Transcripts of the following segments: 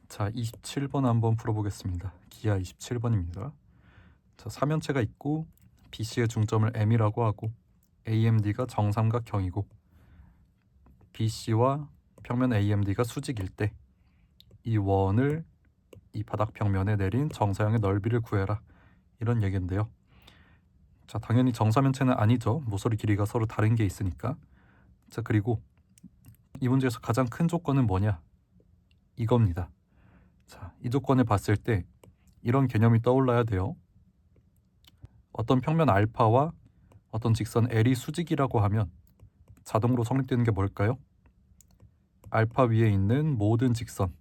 자, 27번 한번 풀어보겠습니다. 기하 27번입니다. 자, 삼연체가 있고 BC의 중점을 M이라고 하고 AMD가 정삼각형이고 BC와 평면 AMD가 수직일 때 이 원을 이 바닥 평면에 내린 정사형의 넓이를 구해라, 이런 얘기인데요. 자, 당연히 정사면체는 아니죠. 모서리 길이가 서로 다른 게 있으니까. 자, 그리고 이 문제에서 가장 큰 조건은 뭐냐? 이겁니다. 자, 이 조건을 봤을 때 이런 개념이 떠올라야 돼요. 어떤 평면 알파와 어떤 직선 L이 수직이라고 하면 자동으로 성립되는 게 뭘까요? 알파 위에 있는 모든 직선이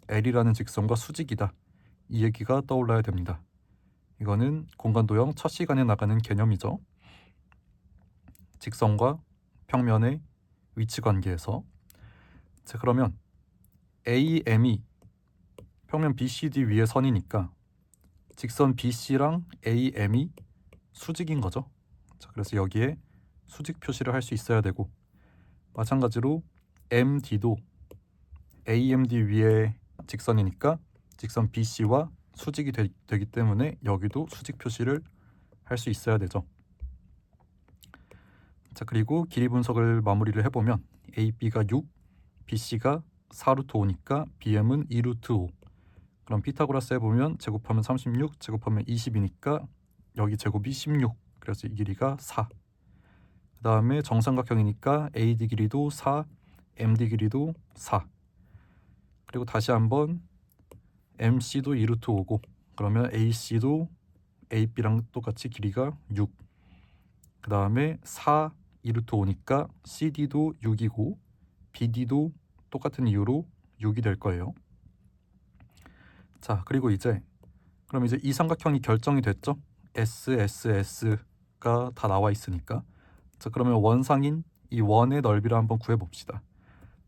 L이라는 직선과 수직이다, 이 얘기가 떠올라야 됩니다. 이거는 공간도형 첫 시간에 나가는 개념이죠. 직선과 평면의 위치 관계에서. 자, 그러면 AM이 평면 BCD 위의 선이니까 직선 BC랑 AM이 수직인 거죠. 자, 그래서 여기에 수직 표시를 할 수 있어야 되고, 마찬가지로 MD도 AMD 위의 직선이니까 직선 BC와 수직이 되기 때문에 여기도 수직 표시를 할 수 있어야 되죠. 자, 그리고 길이 분석을 마무리를 해보면 AB가 6, BC가 4루트 5니까 BM은 2루트 5. 그럼 피타고라스 해보면 제곱하면 36, 제곱하면 20이니까 여기 제곱이 16. 그래서 이 길이가 4. 그 다음에 정삼각형이니까 AD 길이도 4, MD 길이도 4. 그리고 다시 한번 MC도 2루트 5고, 그러면 AC도 AB랑 똑같이 길이가 6. 그 다음에 4, 2루트 5니까 CD도 6이고 BD도 똑같은 이유로 6이 될 거예요. 자, 그리고 그럼 이제 이 삼각형이 결정이 됐죠? SSS가 다 나와 있으니까. 자, 그러면 원상인 이 원의 넓이를 한번 구해봅시다.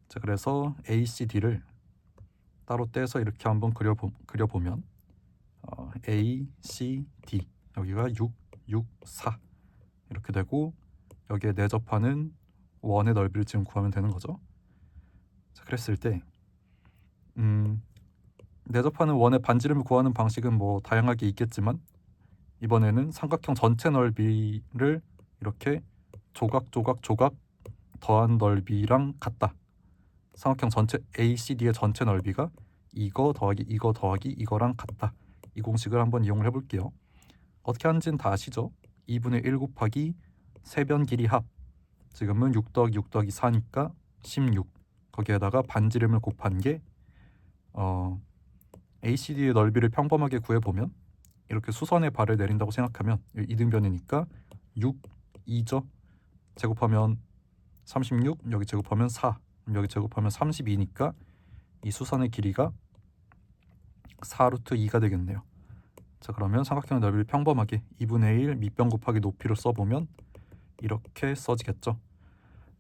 자, 그래서 ACD를 따로 떼서 이렇게 한번 그려보면 ACD 여기가 6, 6, 4 이렇게 되고, 여기에 내접하는 원의 넓이를 지금 구하면 되는 거죠. 자, 그랬을 때 내접하는 원의 반지름을 구하는 방식은 뭐 다양하게 있겠지만, 이번에는 삼각형 전체 넓이를 이렇게 조각 더한 넓이랑 같다. 삼각형 전체 ACD의 전체 넓이가 이거 더하기 이거랑 같다. 이 공식을 한번 이용을 해볼게요. 어떻게 하는지는 다 아시죠? 2분의 1 곱하기 세변 길이 합, 지금은 6 더하기 6 더하기 4니까 16. 거기에다가 반지름을 곱한 게 ACD의 넓이를 평범하게 구해보면 이렇게 수선의 발을 내린다고 생각하면 이등변이니까 6, 2죠. 제곱하면 36, 여기 제곱하면 4, 여기 제곱하면 32니까 이 수선의 길이가 4루트 2가 되겠네요. 자, 그러면 삼각형의 넓이를 평범하게 2분의 1 밑변 곱하기 높이로 써보면 이렇게 써지겠죠.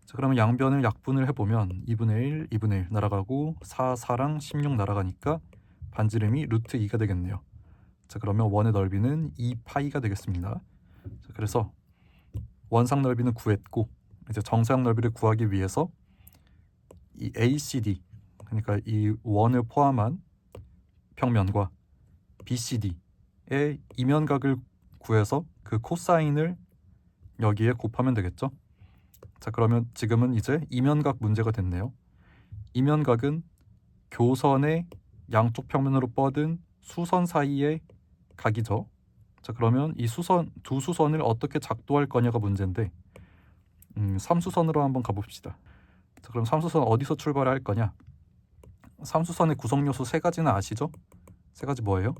자, 그러면 양변을 약분을 해보면 2분의 1 날아가고 4, 4랑 16 날아가니까 반지름이 루트 2가 되겠네요. 자, 그러면 원의 넓이는 2파이가 되겠습니다. 자, 그래서 원상 넓이는 구했고, 이제 정사형 넓이를 구하기 위해서 이 ACD, 그러니까 이 원을 포함한 평면과 BCD의 이면각을 구해서 그 코사인을 여기에 곱하면 되겠죠. 자, 그러면 지금은 이제 이면각 문제가 됐네요. 이면각은 교선의 양쪽 평면으로 뻗은 수선 사이의 각이죠. 자, 그러면 이 두 수선을 어떻게 작도할 거냐가 문제인데, 3수선으로 한번 가봅시다. 자, 그럼 3수선 어디서 출발할 거냐? 3수선의 구성 요소 세 가지는 아시죠? 세 가지 뭐예요?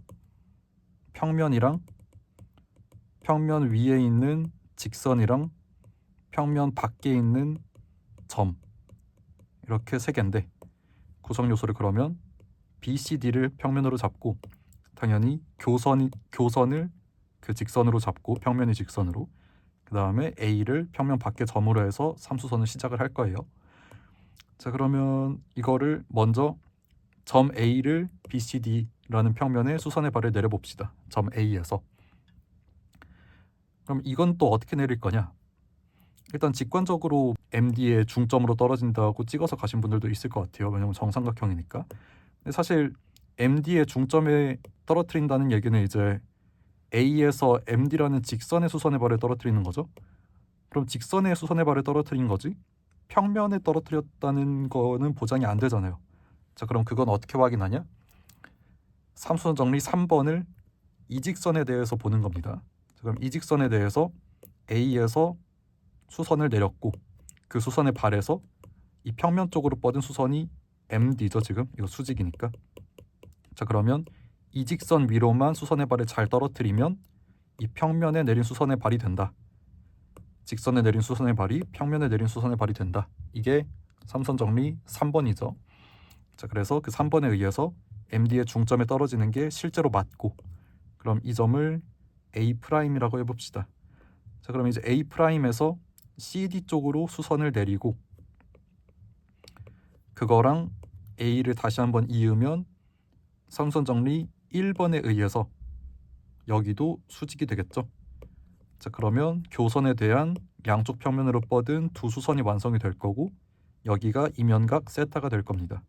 평면이랑 평면 위에 있는 직선이랑 평면 밖에 있는 점, 이렇게 세 개인데, 구성 요소를 그러면 BCD를 평면으로 잡고, 당연히 교선을 그 직선으로 잡고, 평면의 직선으로, 그 다음에 A를 평면 밖의 점으로 해서 3수선을 시작을 할 거예요. 자, 그러면 이거를 먼저 점 A를 BCD라는 평면에 수선의 발을 내려봅시다. 점 A에서. 그럼 이건 또 어떻게 내릴 거냐? 일단 직관적으로 MD의 중점으로 떨어진다고 찍어서 가신 분들도 있을 것 같아요. 왜냐면 정삼각형이니까. 근데 사실 MD의 중점에 떨어뜨린다는 얘기는 이제 A에서 MD라는 직선의 수선의 발을 떨어뜨리는 거죠. 그럼 직선의 수선의 발을 떨어뜨린 거지 평면에 떨어뜨렸다는 거는 보장이 안 되잖아요. 자, 그럼 그건 어떻게 확인하냐? 삼수선 정리 3번을 이 직선에 대해서 보는 겁니다. 자, 그럼 이 직선에 대해서 A에서 수선을 내렸고 그 수선의 발에서 이 평면 쪽으로 뻗은 수선이 MD죠. 지금 이거 수직이니까. 자, 그러면 이 직선 위로만 수선의 발을 잘 떨어뜨리면 이 평면에 내린 수선의 발이 된다. 직선에 내린 수선의 발이 평면에 내린 수선의 발이 된다. 이게 삼선 정리 3번이죠. 자, 그래서 그 3번에 의해서 MD의 중점에 떨어지는 게 실제로 맞고, 그럼 이 점을 A'이라고 해봅시다. 자, 그럼 이제 A'에서 CD 쪽으로 수선을 내리고 그거랑 A를 다시 한번 이으면 삼선 정리 1번에 의해서 여기도 수직이 되겠죠. 자, 그러면 교선에 대한 양쪽 평면으로 뻗은 두 수선이 완성이 될 거고 여기가 이면각 세타가 될 겁니다.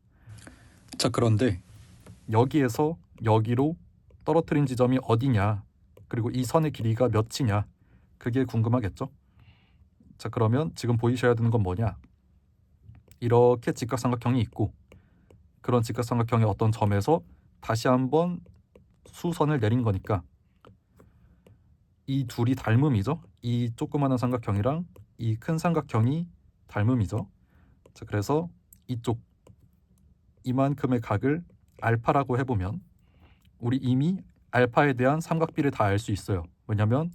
자, 그런데 여기에서 여기로 떨어뜨린 지점이 어디냐, 그리고 이 선의 길이가 몇이냐, 그게 궁금하겠죠. 자, 그러면 지금 보이셔야 되는 건 뭐냐, 이렇게 직각삼각형이 있고 그런 직각삼각형의 어떤 점에서 다시 한번 수선을 내린 거니까 이 둘이 닮음이죠. 이 조그마한 삼각형이랑 이 큰 삼각형이 닮음이죠. 자, 그래서 이쪽 이만큼의 각을 알파라고 해보면 우리 이미 알파에 대한 삼각비를 다 알 수 있어요. 왜냐면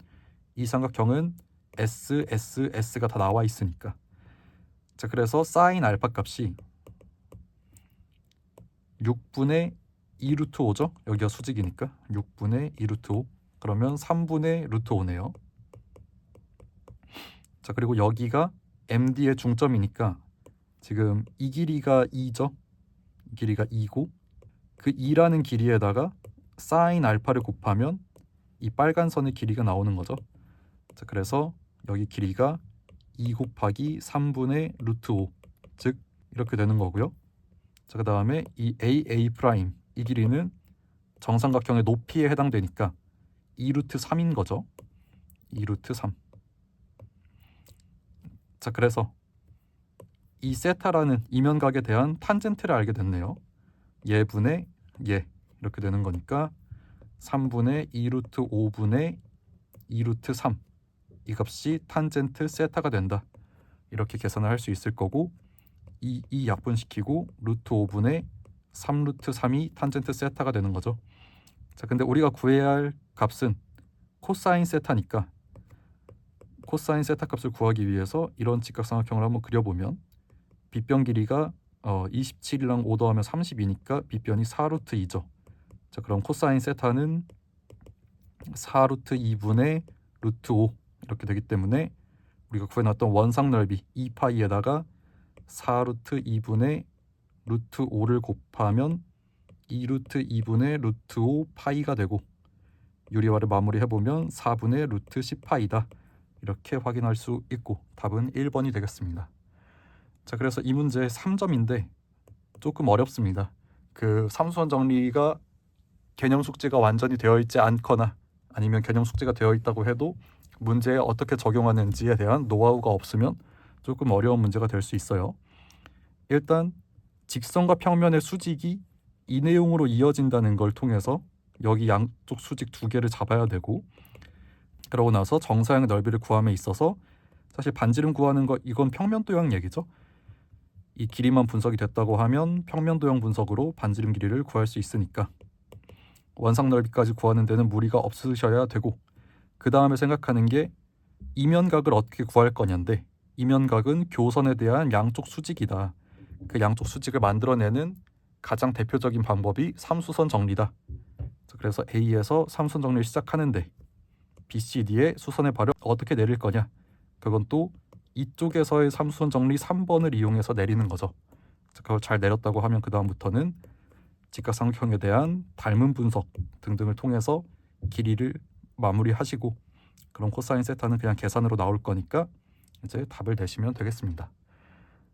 이 삼각형은 S, S, S가 다 나와 있으니까. 자, 그래서 사인 알파 값이 6분의 2 루트 5죠. 여기가 수직이니까 6분의 2 루트 5. 그러면 3분의 루트 5네요. 자, 그리고 여기가 MD의 중점이니까 지금 이 길이가 2죠. 이 길이가 2고 그 2라는 길이에다가 사인 알파를 곱하면 이 빨간 선의 길이가 나오는 거죠. 자, 그래서 여기 길이가 2 곱하기 3분의 루트 5, 즉 이렇게 되는 거고요. 자, 그 다음에 이 AA 프라임, 이 길이는 정삼각형의 높이에 해당되니까 2 루트 3인 거죠. 2 루트 3. 자, 그래서 이 세타라는 이면각에 대한 탄젠트를 알게 됐네요. 얘분의 얘, 이렇게 되는 거니까 3분의 2 루트 5분의 2 루트 3, 이 값이 탄젠트 세타가 된다. 이렇게 계산을 할 수 있을 거고 이 약분시키고 루트 5분의 3 루트 3이 탄젠트 세타가 되는 거죠. 자, 근데 우리가 구해야 할 값은 코사인 세타니까 코사인 세타 값을 구하기 위해서 이런 직각삼각형을 한번 그려보면 빗변 길이가 27이랑 5 더하면 32니까 빗변이 4 루트 2죠. 자, 그럼 코사인 세타는 4 루트 2분의 루트 5 이렇게 되기 때문에 우리가 구해놨던 원상 넓이 2파이에다가 4 루트 2분의 루트 5를 곱하면 2 루트 2분의 루트 5 파이가 되고 유리화를 마무리해보면 4분의 루트 10파이다. 이렇게 확인할 수 있고 답은 1번이 되겠습니다. 자, 그래서 이 문제 3점인데 조금 어렵습니다. 그 삼수원 정리가 개념 숙제가 완전히 되어 있지 않거나 아니면 개념 숙제가 되어 있다고 해도 문제에 어떻게 적용하는지에 대한 노하우가 없으면 조금 어려운 문제가 될 수 있어요. 일단 직선과 평면의 수직이 이 내용으로 이어진다는 걸 통해서 여기 양쪽 수직 두 개를 잡아야 되고, 그러고 나서 정사형의 넓이를 구함에 있어서 사실 반지름 구하는 거 이건 평면도형 얘기죠. 이 길이만 분석이 됐다고 하면 평면도형 분석으로 반지름 길이를 구할 수 있으니까 원상 넓이까지 구하는 데는 무리가 없으셔야 되고, 그 다음에 생각하는 게 이면각을 어떻게 구할 거냐인데 이면각은 교선에 대한 양쪽 수직이다. 그 양쪽 수직을 만들어내는 가장 대표적인 방법이 삼수선 정리다. 그래서 A에서 삼수선 정리를 시작하는데 BCD의 수선의 발을 어떻게 내릴 거냐, 그건 또 이쪽에서의 삼수선 정리 3번을 이용해서 내리는 거죠. 그걸 잘 내렸다고 하면 그 다음부터는 직각삼각형에 대한 닮음 분석 등등을 통해서 길이를 마무리하시고, 그럼 코사인 세타는 그냥 계산으로 나올 거니까 이제 답을 내시면 되겠습니다.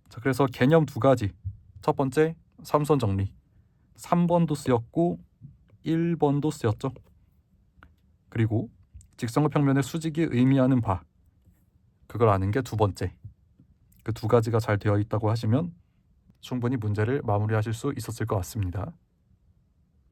자, 그래서 개념 두 가지. 첫 번째, 삼선 정리. 3번도 쓰였고 1번도 쓰였죠. 그리고 직선과 평면의 수직이 의미하는 바, 그걸 아는 게 두 번째. 그 두 가지가 잘 되어 있다고 하시면 충분히 문제를 마무리하실 수 있었을 것 같습니다.